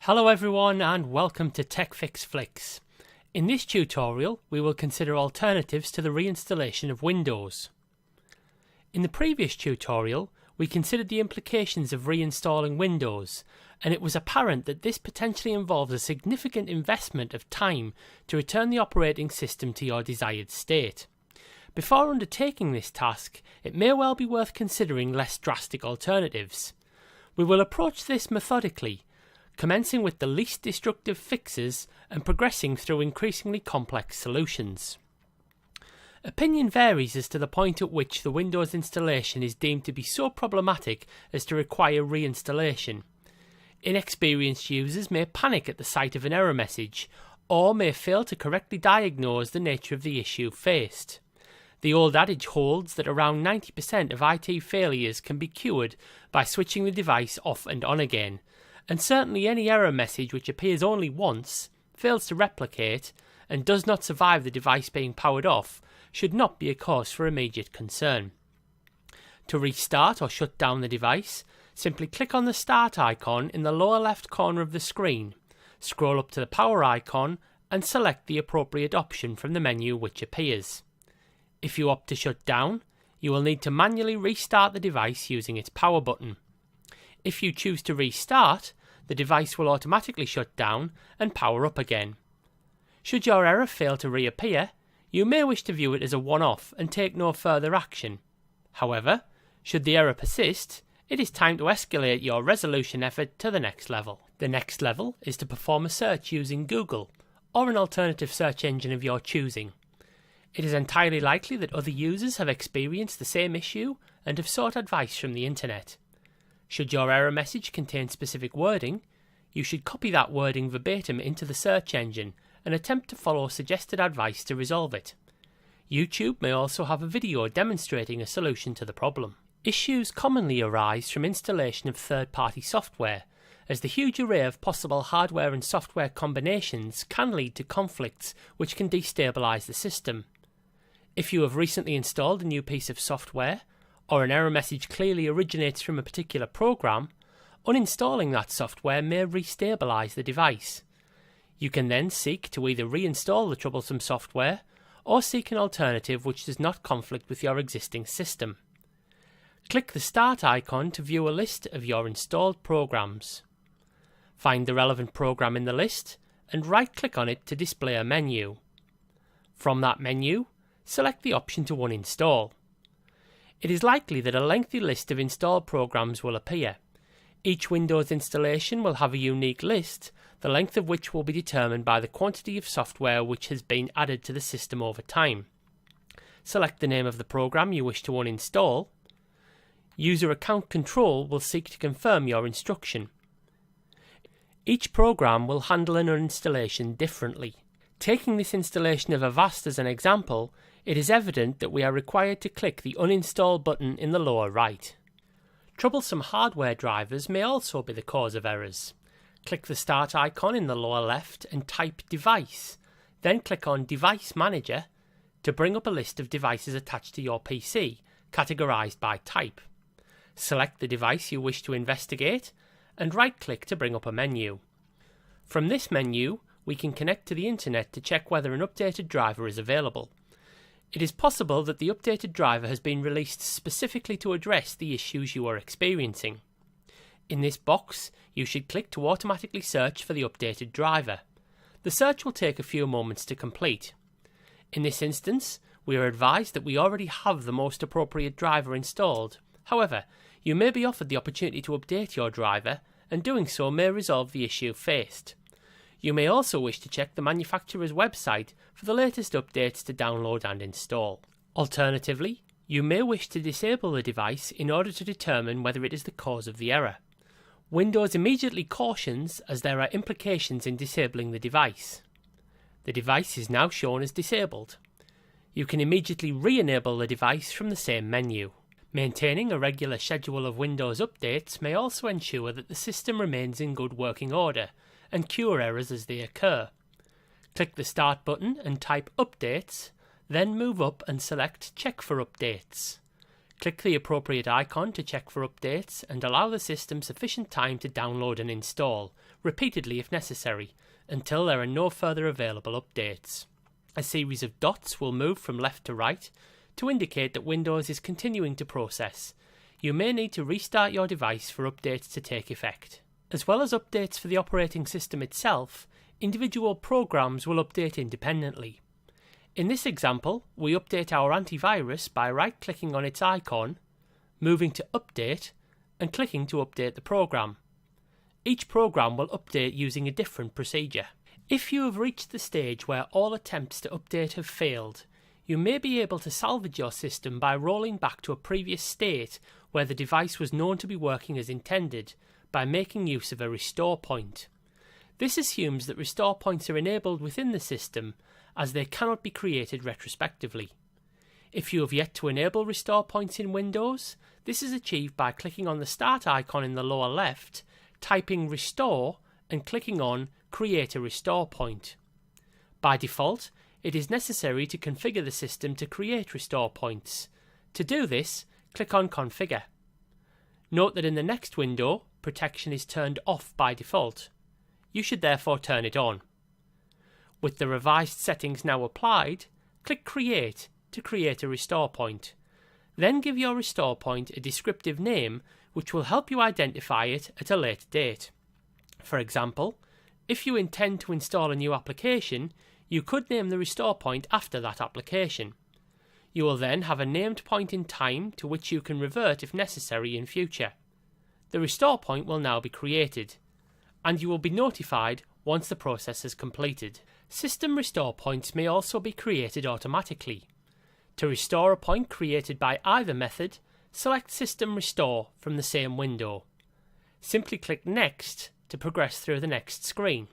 Hello everyone and welcome to TechFix Flicks. In this tutorial we will consider alternatives to the reinstallation of Windows. In the previous tutorial we considered the implications of reinstalling Windows, and it was apparent that this potentially involves a significant investment of time to return the operating system to your desired state. Before undertaking this task, it may well be worth considering less drastic alternatives. We will approach this methodically, commencing with the least destructive fixes and progressing through increasingly complex solutions. Opinion varies as to the point at which the Windows installation is deemed to be so problematic as to require reinstallation. Inexperienced users may panic at the sight of an error message, or may fail to correctly diagnose the nature of the issue faced. The old adage holds that around 90% of IT failures can be cured by switching the device off and on again, and certainly any error message which appears only once, fails to replicate, and does not survive the device being powered off should not be a cause for immediate concern. To restart or shut down the device, simply click on the Start icon in the lower left corner of the screen, scroll up to the Power icon and select the appropriate option from the menu which appears. If you opt to shut down, you will need to manually restart the device using its power button. If you choose to restart, the device will automatically shut down and power up again. Should your error fail to reappear, you may wish to view it as a one-off and take no further action. However, should the error persist, it is time to escalate your resolution effort to the next level. The next level is to perform a search using Google or an alternative search engine of your choosing. It is entirely likely that other users have experienced the same issue and have sought advice from the internet. Should your error message contain specific wording, you should copy that wording verbatim into the search engine and attempt to follow suggested advice to resolve it. YouTube may also have a video demonstrating a solution to the problem. Issues commonly arise from installation of third-party software, as the huge array of possible hardware and software combinations can lead to conflicts which can destabilize the system. If you have recently installed a new piece of software, or an error message clearly originates from a particular program, uninstalling that software may restabilize the device. You can then seek to either reinstall the troublesome software or seek an alternative which does not conflict with your existing system. Click the Start icon to view a list of your installed programs. Find the relevant program in the list and right-click on it to display a menu. From that menu, select the option to uninstall. It is likely that a lengthy list of installed programs will appear. Each Windows installation will have a unique list, the length of which will be determined by the quantity of software which has been added to the system over time. Select the name of the program you wish to uninstall. User account control will seek to confirm your instruction. Each program will handle an uninstallation differently. Taking this installation of Avast as an example, it is evident that we are required to click the Uninstall button in the lower right. Troublesome hardware drivers may also be the cause of errors. Click the Start icon in the lower left and type Device, then click on Device Manager to bring up a list of devices attached to your PC, categorized by type. Select the device you wish to investigate and right-click to bring up a menu. From this menu, we can connect to the internet to check whether an updated driver is available. It is possible that the updated driver has been released specifically to address the issues you are experiencing. In this box, you should click to automatically search for the updated driver. The search will take a few moments to complete. In this instance, we are advised that we already have the most appropriate driver installed. However, you may be offered the opportunity to update your driver, and doing so may resolve the issue faced. You may also wish to check the manufacturer's website for the latest updates to download and install. Alternatively, you may wish to disable the device in order to determine whether it is the cause of the error. Windows immediately cautions as there are implications in disabling the device. The device is now shown as disabled. You can immediately re-enable the device from the same menu. Maintaining a regular schedule of Windows updates may also ensure that the system remains in good working order and cure errors as they occur. Click the Start button and type Updates, then move up and select Check for Updates. Click the appropriate icon to check for updates and allow the system sufficient time to download and install, repeatedly if necessary, until there are no further available updates. A series of dots will move from left to right to indicate that Windows is continuing to process. You may need to restart your device for updates to take effect. As well as updates for the operating system itself, individual programs will update independently. In this example, we update our antivirus by right-clicking on its icon, moving to Update, and clicking to update the program. Each program will update using a different procedure. If you have reached the stage where all attempts to update have failed, you may be able to salvage your system by rolling back to a previous state where the device was known to be working as intended by making use of a restore point. This assumes that restore points are enabled within the system, as they cannot be created retrospectively. If you have yet to enable restore points in Windows, this is achieved by clicking on the Start icon in the lower left, typing Restore and clicking on Create a Restore Point. By default, it is necessary to configure the system to create restore points. To do this, click on Configure. Note that in the next window, protection is turned off by default. You should therefore turn it on. With the revised settings now applied, click Create to create a restore point. Then give your restore point a descriptive name which will help you identify it at a later date. For example, if you intend to install a new application, you could name the restore point after that application. You will then have a named point in time to which you can revert if necessary in future. The restore point will now be created, and you will be notified once the process is completed. System restore points may also be created automatically. To restore a point created by either method, select System Restore from the same window. Simply click Next to progress through the next screen.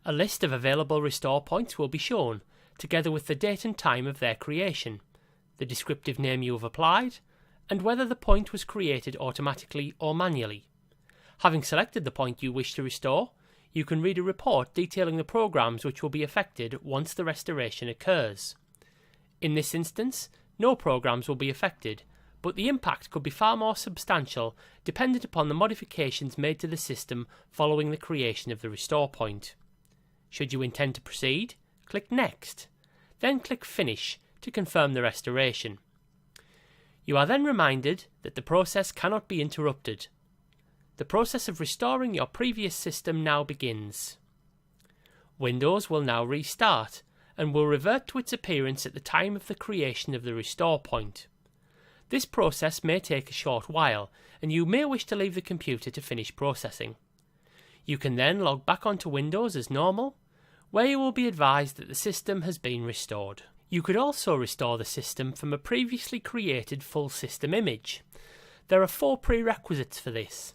A list of available restore points will be shown, together with the date and time of their creation, the descriptive name you have applied, and whether the point was created automatically or manually. Having selected the point you wish to restore, you can read a report detailing the programs which will be affected once the restoration occurs. In this instance, no programs will be affected, but the impact could be far more substantial dependent upon the modifications made to the system following the creation of the restore point. Should you intend to proceed, click Next, then click Finish to confirm the restoration. You are then reminded that the process cannot be interrupted. The process of restoring your previous system now begins. Windows will now restart and will revert to its appearance at the time of the creation of the restore point. This process may take a short while, and you may wish to leave the computer to finish processing. You can then log back onto Windows as normal, where you will be advised that the system has been restored. You could also restore the system from a previously created full system image. There are 4 prerequisites for this.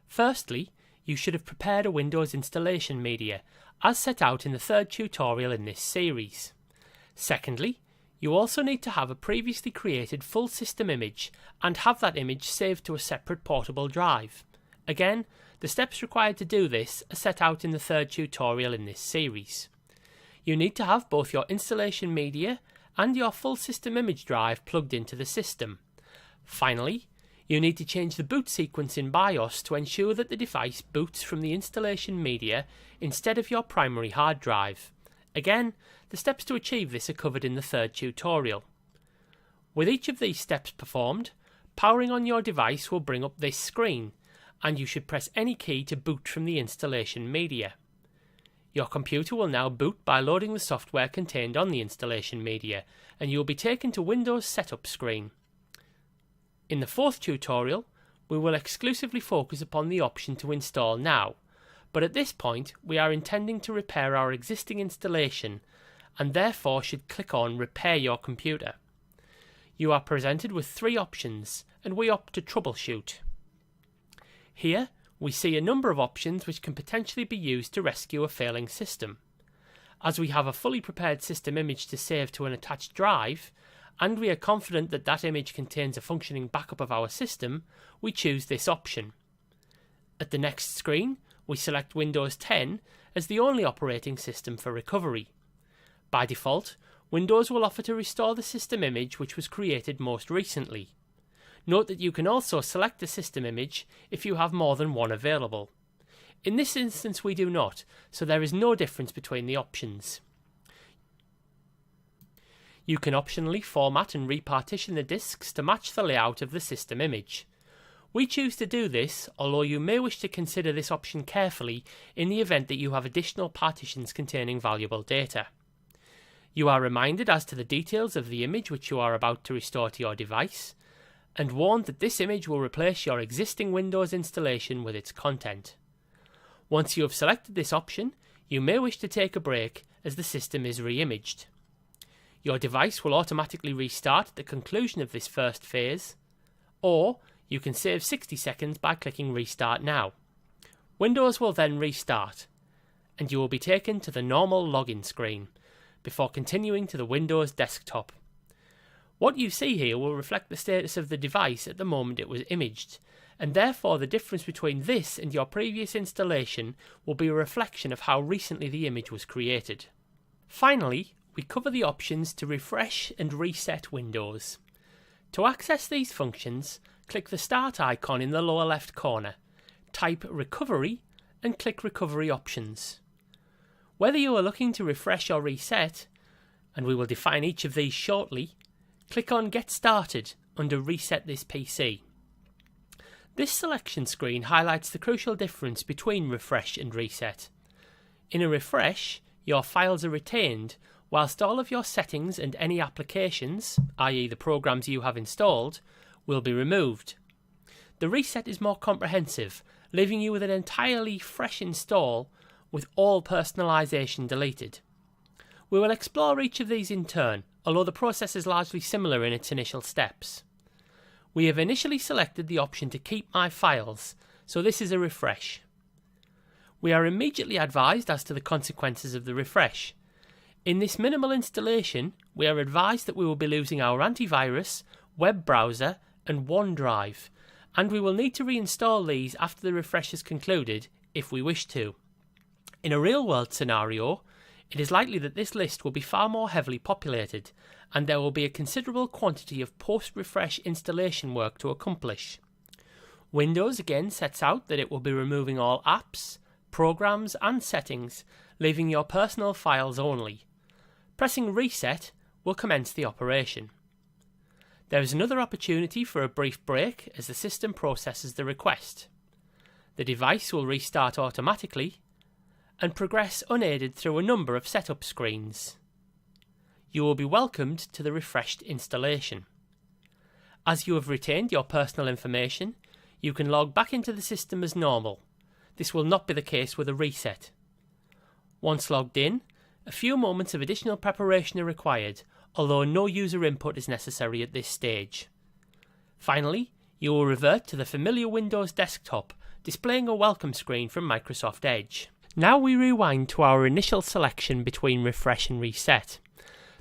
Firstly, you should have prepared a Windows installation media, as set out in the 3rd tutorial in this series. Secondly, you also need to have a previously created full system image and have that image saved to a separate portable drive. Again, the steps required to do this are set out in the 3rd tutorial in this series. You need to have both your installation media and your full system image drive plugged into the system. Finally, you need to change the boot sequence in BIOS to ensure that the device boots from the installation media instead of your primary hard drive. Again, the steps to achieve this are covered in the 3rd tutorial. With each of these steps performed, powering on your device will bring up this screen, and you should press any key to boot from the installation media. Your computer will now boot by loading the software contained on the installation media, and you will be taken to Windows Setup screen. In the 4th tutorial, we will exclusively focus upon the option to install now, but at this point we are intending to repair our existing installation and therefore should click on Repair Your Computer. You are presented with 3 options and we opt to Troubleshoot. Here we see a number of options which can potentially be used to rescue a failing system. As we have a fully prepared system image to save to an attached drive, and we are confident that that image contains a functioning backup of our system, we choose this option. At the next screen, we select Windows 10 as the only operating system for recovery. By default, Windows will offer to restore the system image which was created most recently. Note that you can also select the system image if you have more than one available. In this instance we do not, so there is no difference between the options. You can optionally format and repartition the disks to match the layout of the system image. We choose to do this, although you may wish to consider this option carefully in the event that you have additional partitions containing valuable data. You are reminded as to the details of the image which you are about to restore to your device, and warned that this image will replace your existing Windows installation with its content. Once you have selected this option, you may wish to take a break as the system is re-imaged. Your device will automatically restart at the conclusion of this first phase, or you can save 60 seconds by clicking Restart Now. Windows will then restart, and you will be taken to the normal login screen, before continuing to the Windows desktop. What you see here will reflect the status of the device at the moment it was imaged, and therefore the difference between this and your previous installation will be a reflection of how recently the image was created. Finally, we cover the options to refresh and reset Windows. To access these functions, click the Start icon in the lower left corner, type Recovery and click Recovery Options. Whether you are looking to refresh or reset, and we will define each of these shortly, click on Get Started under Reset this PC. This selection screen highlights the crucial difference between refresh and reset. In a refresh, your files are retained, whilst all of your settings and any applications, i.e. the programs you have installed, will be removed. The reset is more comprehensive, leaving you with an entirely fresh install with all personalisation deleted. We will explore each of these in turn, although the process is largely similar in its initial steps. We have initially selected the option to keep my files, so this is a refresh. We are immediately advised as to the consequences of the refresh. In this minimal installation, we are advised that we will be losing our antivirus, web browser and OneDrive, and we will need to reinstall these after the refresh has concluded if we wish to. In a real-world scenario, it is likely that this list will be far more heavily populated, and there will be a considerable quantity of post-refresh installation work to accomplish. Windows again sets out that it will be removing all apps, programs and settings, leaving your personal files only. Pressing Reset will commence the operation. There is another opportunity for a brief break as the system processes the request. The device will restart automatically and progress unaided through a number of setup screens. You will be welcomed to the refreshed installation. As you have retained your personal information, you can log back into the system as normal. This will not be the case with a reset. Once logged in, a few moments of additional preparation are required, although no user input is necessary at this stage. Finally, you will revert to the familiar Windows desktop, displaying a welcome screen from Microsoft Edge. Now we rewind to our initial selection between refresh and reset.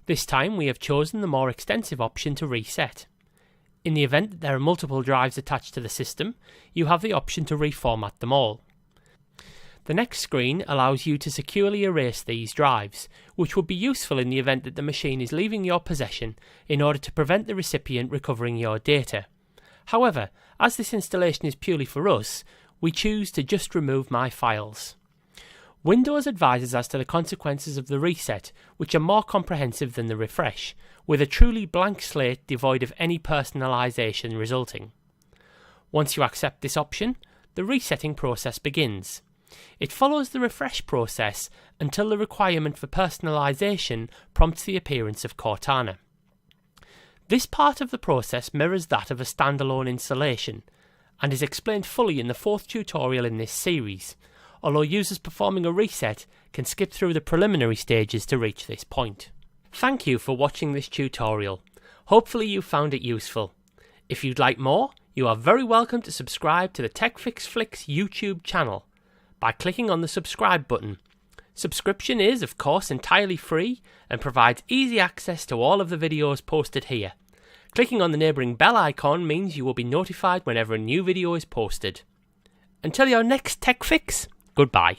This time we have chosen the more extensive option to reset. In the event that there are multiple drives attached to the system, you have the option to reformat them all. The next screen allows you to securely erase these drives, which would be useful in the event that the machine is leaving your possession in order to prevent the recipient recovering your data. However, as this installation is purely for us, we choose to just remove my files. Windows advises as to the consequences of the reset, which are more comprehensive than the refresh, with a truly blank slate devoid of any personalisation resulting. Once you accept this option, the resetting process begins. It follows the refresh process until the requirement for personalisation prompts the appearance of Cortana. This part of the process mirrors that of a standalone installation, and is explained fully in the 4th tutorial in this series, although users performing a reset can skip through the preliminary stages to reach this point. Thank you for watching this tutorial. Hopefully you found it useful. If you'd like more, you are very welcome to subscribe to the TechFixFlix YouTube channel by clicking on the subscribe button. Subscription is, of course, entirely free and provides easy access to all of the videos posted here. Clicking on the neighbouring bell icon means you will be notified whenever a new video is posted. Until your next Tech Fix, goodbye.